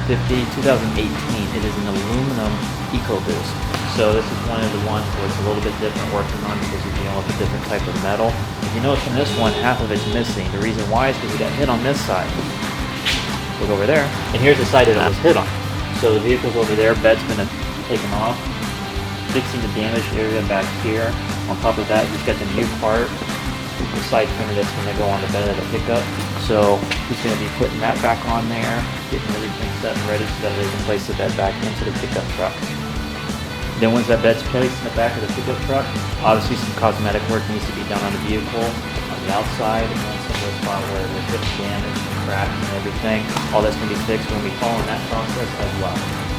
2018. It is an aluminum EcoBoost. So this is one of the ones where it's a little bit different working on because you're dealing with a different type of metal. If you notice from this one, half of it's missing. The reason why is because we got hit on this side. Look over there, and here's the side that it was hit on. So the vehicle's over there, bed's been taken off, fixing the damaged area back here. On top of that, he's got the new part, the side fender that's going to go on the bed of the pickup. So he's going to be putting that back on there, getting everything set and ready so that they can place the bed back into the pickup truck. Then once that bed's placed in the back of the pickup truck, obviously some cosmetic work needs to be done on the vehicle, on the outside, and then some of the spot where there's been damage and cracks and everything. All that's going to be fixed when we follow that process as well.